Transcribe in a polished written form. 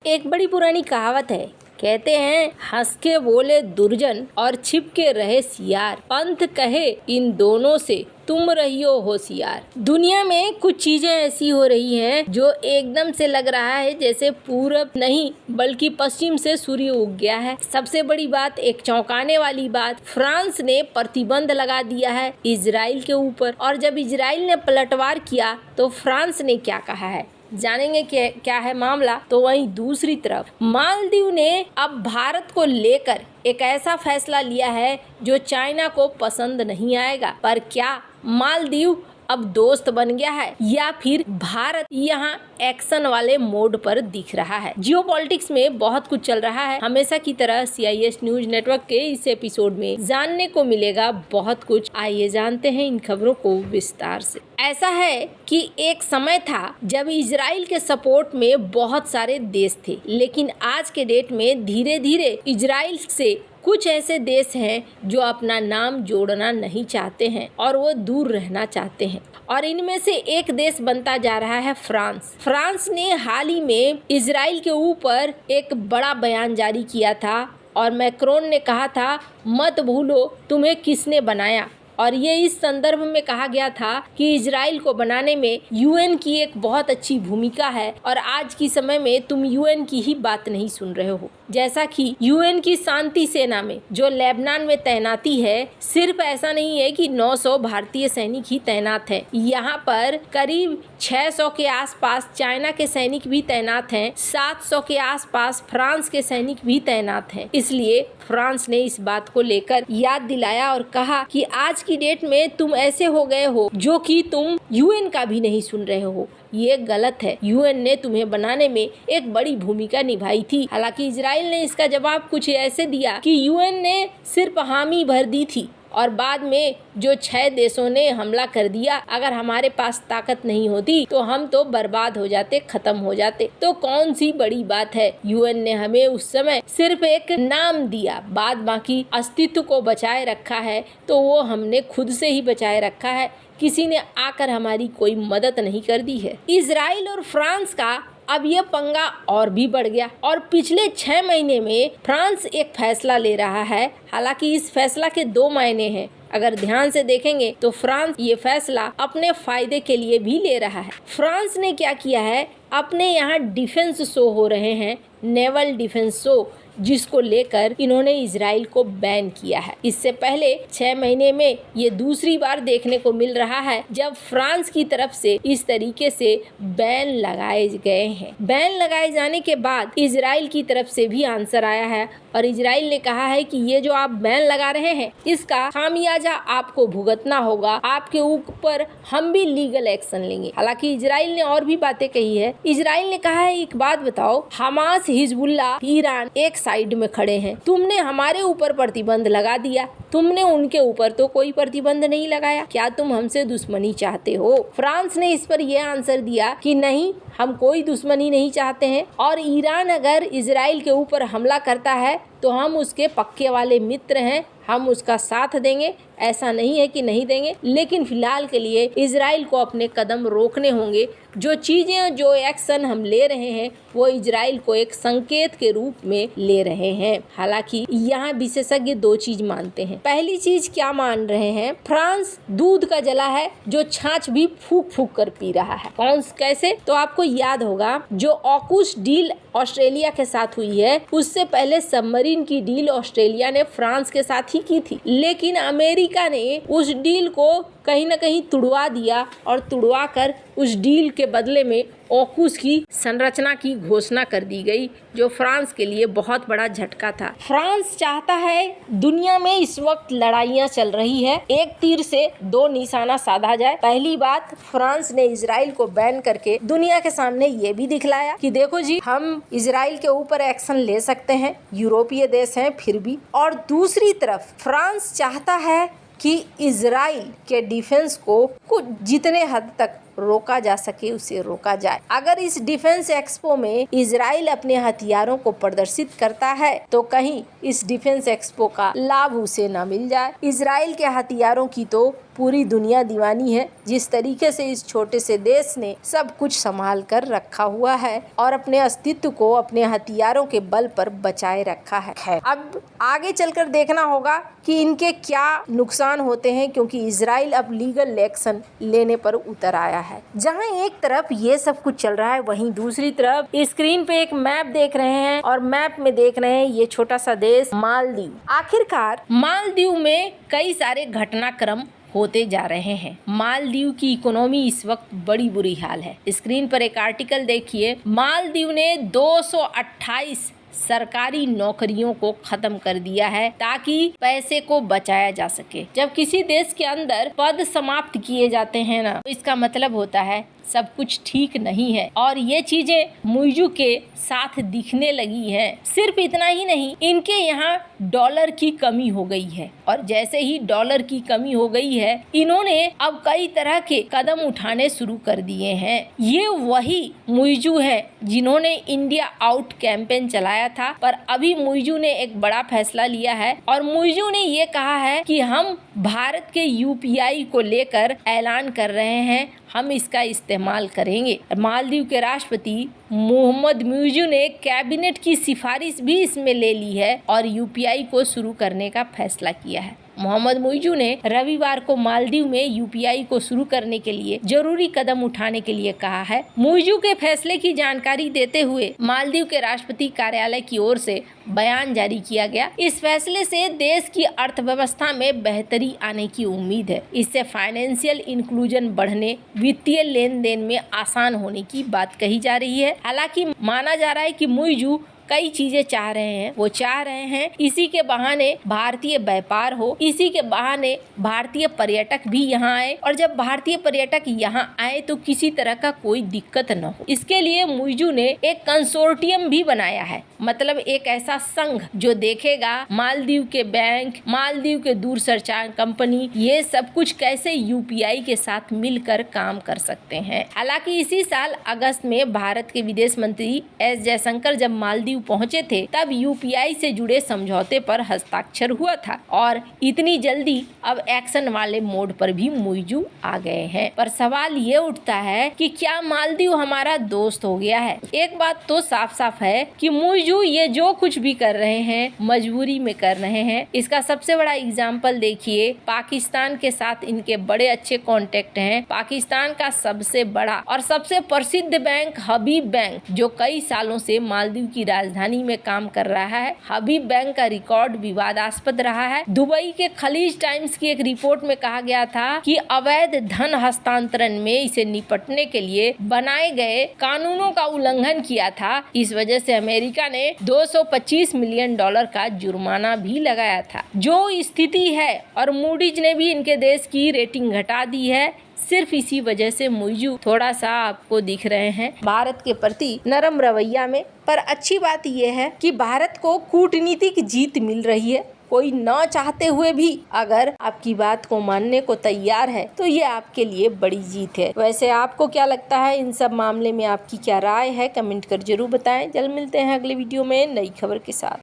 एक बड़ी पुरानी कहावत है, कहते हैं हंस के बोले दुर्जन और छिप के रहे सियार, पंथ कहे इन दोनों से तुम रहियो होशियार। दुनिया में कुछ चीजें ऐसी हो रही हैं जो एकदम से लग रहा है जैसे पूरब नहीं बल्कि पश्चिम से सूर्य उग गया है। सबसे बड़ी बात, एक चौंकाने वाली बात, फ्रांस ने प्रतिबंध लगा दिया है इजराइल के ऊपर, और जब इजराइल ने पलटवार किया तो फ्रांस ने क्या कहा है, जानेंगे क्या है मामला। तो वहीं दूसरी तरफ मालदीव ने अब भारत को लेकर एक ऐसा फैसला लिया है जो चाइना को पसंद नहीं आएगा। पर क्या मालदीव अब दोस्त बन गया है या फिर भारत यहाँ एक्शन वाले मोड पर दिख रहा है। जियोपॉलिटिक्स में बहुत कुछ चल रहा है। हमेशा की तरह CIS न्यूज नेटवर्क के इस एपिसोड में जानने को मिलेगा बहुत कुछ। आइए जानते हैं इन खबरों को विस्तार से। ऐसा है कि एक समय था जब इजराइल के सपोर्ट में बहुत सारे देश थे, लेकिन आज के डेट में धीरे धीरे इजराइल से कुछ ऐसे देश हैं जो अपना नाम जोड़ना नहीं चाहते हैं और वो दूर रहना चाहते हैं, और इनमें से एक देश बनता जा रहा है फ्रांस। फ्रांस ने हाल ही में इजराइल के ऊपर एक बड़ा बयान जारी किया था और मैक्रोन ने कहा था मत भूलो तुम्हें किसने बनाया, और ये इस संदर्भ में कहा गया था कि इजराइल को बनाने में UN की एक बहुत अच्छी भूमिका है और आज की समय में तुम UN की ही बात नहीं सुन रहे हो। जैसा कि UN की शांति सेना में जो लेबनान में तैनाती है, सिर्फ ऐसा नहीं है कि 900 भारतीय सैनिक ही तैनात हैं, यहाँ पर करीब 600 के आसपास चाइना के सैनिक भी तैनात हैं, 700 के आसपास फ्रांस के सैनिक भी तैनात हैं। इसलिए फ्रांस ने इस बात को लेकर याद दिलाया और कहा कि आज की डेट में तुम ऐसे हो गए हो जो कि तुम UN का भी नहीं सुन रहे हो, ये गलत है। UN ने तुम्हें बनाने में एक बड़ी भूमिका निभाई थी। हालांकि इजराइल ने इसका जवाब कुछ ऐसे दिया कि UN ने सिर्फ हामी भर दी थी और बाद में जो 6 देशों ने हमला कर दिया, अगर हमारे पास ताकत नहीं होती तो हम तो बर्बाद हो जाते, खत्म हो जाते। तो कौन सी बड़ी बात है, UN ने हमें उस समय सिर्फ एक नाम दिया, बाद बाकी अस्तित्व को बचाए रखा है तो वो हमने खुद से ही बचाए रखा है, किसी ने आकर हमारी कोई मदद नहीं कर दी है। इजराइल और फ्रांस का अब ये पंगा और भी बढ़ गया और पिछले 6 महीने में फ्रांस एक फैसला ले रहा है। हालांकि इस फैसला के 2 मायने हैं। अगर ध्यान से देखेंगे तो फ्रांस ये फैसला अपने फायदे के लिए भी ले रहा है। फ्रांस ने क्या किया है, अपने यहाँ डिफेंस शो हो रहे हैं, नेवल डिफेंस शो, जिसको लेकर इन्होंने इजराइल को बैन किया है। इससे पहले 6 महीने में ये दूसरी बार देखने को मिल रहा है जब फ्रांस की तरफ से इस तरीके से बैन लगाए गए हैं। बैन लगाए जाने के बाद इजराइल की तरफ से भी आंसर आया है और इजराइल ने कहा है कि ये जो आप बैन लगा रहे हैं इसका खामियाजा आपको भुगतना होगा, आपके ऊपर हम भी लीगल एक्शन लेंगे। हालांकि इजराइल ने और भी बातें कही है। इजराइल ने कहा है एक बात बताओ, हमास, हिजबुल्लाह, ईरान एक साइड में खड़े हैं, तुमने हमारे ऊपर प्रतिबंध लगा दिया, तुमने उनके ऊपर तो कोई प्रतिबंध नहीं लगाया, क्या तुम हमसे दुश्मनी चाहते हो? फ्रांस ने इस पर यह आंसर दिया कि नहीं, हम कोई दुश्मनी नहीं चाहते हैं और ईरान अगर इजराइल के ऊपर हमला करता है तो हम उसके पक्के वाले मित्र हैं, हम उसका साथ देंगे, ऐसा नहीं है कि नहीं देंगे, लेकिन फिलहाल के लिए इजराइल को अपने कदम रोकने होंगे। जो चीज़ें, जो एक्शन हम ले रहे हैं वो इजराइल को एक संकेत के रूप में ले रहे हैं। हालांकि यहाँ विशेषज्ञ 2 चीज मानते हैं। पहली चीज क्या मान रहे हैं, फ्रांस दूध का जला है जो छाछ भी फूक फूक कर पी रहा है। कौन कैसे? तो आपको याद होगा जो ऑकूस डील ऑस्ट्रेलिया के साथ हुई है, उससे पहले सबमरीन की डील ऑस्ट्रेलिया ने फ्रांस के साथ ही की थी, लेकिन अमेरिका ने उस डील को कहीं न कहीं तुड़वा दिया और तुड़वा कर उस डील के बदले में ऑकूस की संरचना की घोषणा कर दी गई, जो फ्रांस के लिए बहुत बड़ा झटका था। फ्रांस चाहता है, दुनिया में इस वक्त लड़ाइयाँ चल रही है, एक तीर से 2 निशाना साधा जाए। पहली बात, फ्रांस ने इजराइल को बैन करके दुनिया के सामने ये भी दिखलाया कि देखो जी, हम इजराइल के ऊपर एक्शन ले सकते हैं, यूरोपीय देश हैं फिर भी। और दूसरी तरफ फ्रांस चाहता है कि इजराइल के डिफेंस को कुछ जितने हद तक रोका जा सके उसे रोका जाए। अगर इस डिफेंस एक्सपो में इजराइल अपने हथियारों को प्रदर्शित करता है तो कहीं इस डिफेंस एक्सपो का लाभ उसे न मिल जाए। इजराइल के हथियारों की तो पूरी दुनिया दीवानी है जिस तरीके से इस छोटे से देश ने सब कुछ संभाल कर रखा हुआ है और अपने अस्तित्व को अपने हथियारों के बल पर बचाए रखा है। अब आगे चलकर देखना होगा कि इनके क्या नुकसान होते हैं, क्योंकि इजराइल अब लीगल एक्शन लेने पर उतर आया है। जहां एक तरफ ये सब कुछ चल रहा है, वहीं दूसरी तरफ स्क्रीन पे एक मैप देख रहे हैं और मैप में देख रहे हैं ये छोटा सा देश मालदीव। आखिरकार मालदीव में कई सारे घटनाक्रम होते जा रहे हैं। मालदीव की इकोनॉमी इस वक्त बड़ी बुरी हाल है। स्क्रीन पर एक आर्टिकल देखिए। मालदीव ने 228 सरकारी नौकरियों को खत्म कर दिया है ताकि पैसे को बचाया जा सके। जब किसी देश के अंदर पद समाप्त किए जाते हैं ना, तो इसका मतलब होता है सब कुछ ठीक नहीं है और ये चीजें मुइजू के साथ दिखने लगी है। सिर्फ इतना ही नहीं, इनके यहाँ डॉलर की कमी हो गई है और जैसे ही डॉलर की कमी हो गई है, इन्होंने अब कई तरह के कदम उठाने शुरू कर दिए हैं। ये वही मुइजू है जिन्होंने इंडिया आउट कैंपेन चलाया था, पर अभी मुइजू ने एक बड़ा फैसला लिया है और मुइजू ने ये कहा है कि हम भारत के यूपीआई को लेकर ऐलान कर रहे हैं, हम इसका इस्तेमाल करेंगे। मालदीव के राष्ट्रपति मोहम्मद मुइजू ने कैबिनेट की सिफारिश भी इसमें ले ली है और यूपीआई को शुरू करने का फैसला किया है। मोहम्मद मुइजू ने रविवार को मालदीव में यूपीआई को शुरू करने के लिए जरूरी कदम उठाने के लिए कहा है। मुइजू के फैसले की जानकारी देते हुए मालदीव के राष्ट्रपति कार्यालय की ओर से बयान जारी किया गया। इस फैसले से देश की अर्थव्यवस्था में बेहतरी आने की उम्मीद है। इससे फाइनेंशियल इंक्लूजन बढ़ने, वित्तीय लेन देन में आसान होने की बात कही जा रही है। हालांकि माना जा रहा है कि मुइजू कई चीजें चाह रहे हैं। वो चाह रहे हैं इसी के बहाने भारतीय व्यापार हो, इसी के बहाने भारतीय पर्यटक भी यहाँ आए और जब भारतीय पर्यटक यहाँ आए तो किसी तरह का कोई दिक्कत न हो। इसके लिए मुइजू ने एक कंसोर्टियम भी बनाया है, मतलब एक ऐसा संघ जो देखेगा मालदीव के बैंक, मालदीव के दूरसंचार कंपनी, ये सब कुछ कैसे यूपीआई के साथ मिलकर काम कर सकते हैं। हालांकि इसी साल अगस्त में भारत के विदेश मंत्री एस जयशंकर जब मालदीव पहुंचे थे, तब यूपीआई से जुड़े समझौते पर हस्ताक्षर हुआ था और इतनी जल्दी अब एक्शन वाले मोड पर भी मुइजू आ गए हैं। पर सवाल ये उठता है कि क्या मालदीव हमारा दोस्त हो गया है? एक बात तो साफ साफ है कि मुइजू ये जो कुछ भी कर रहे हैं मजबूरी में कर रहे हैं। इसका सबसे बड़ा एग्जाम्पल देखिए, पाकिस्तान के साथ इनके बड़े अच्छे कॉन्टेक्ट हैं। पाकिस्तान का सबसे बड़ा और सबसे प्रसिद्ध बैंक हबीब बैंक, जो कई सालों से मालदीव की राजधानी में काम कर रहा है। हबीब बैंक का रिकॉर्ड विवादास्पद रहा है। दुबई के खलीज टाइम्स की एक रिपोर्ट में कहा गया था कि अवैध धन हस्तांतरण में इसे निपटने के लिए बनाए गए कानूनों का उल्लंघन किया था। इस वजह से अमेरिका ने $225 मिलियन का जुर्माना भी लगाया था। जो स्थिति है, और मूडीज ने भी इनके देश की रेटिंग घटा दी है, सिर्फ इसी वजह से मुइजू थोड़ा सा आपको दिख रहे हैं भारत के प्रति नरम रवैया में। पर अच्छी बात यह है कि भारत को कूटनीतिक जीत मिल रही है। कोई न चाहते हुए भी अगर आपकी बात को मानने को तैयार है तो ये आपके लिए बड़ी जीत है। वैसे आपको क्या लगता है इन सब मामले में, आपकी क्या राय है? कमेंट कर जरूर बताएं। जल्द मिलते हैं अगले वीडियो में नई खबर के साथ।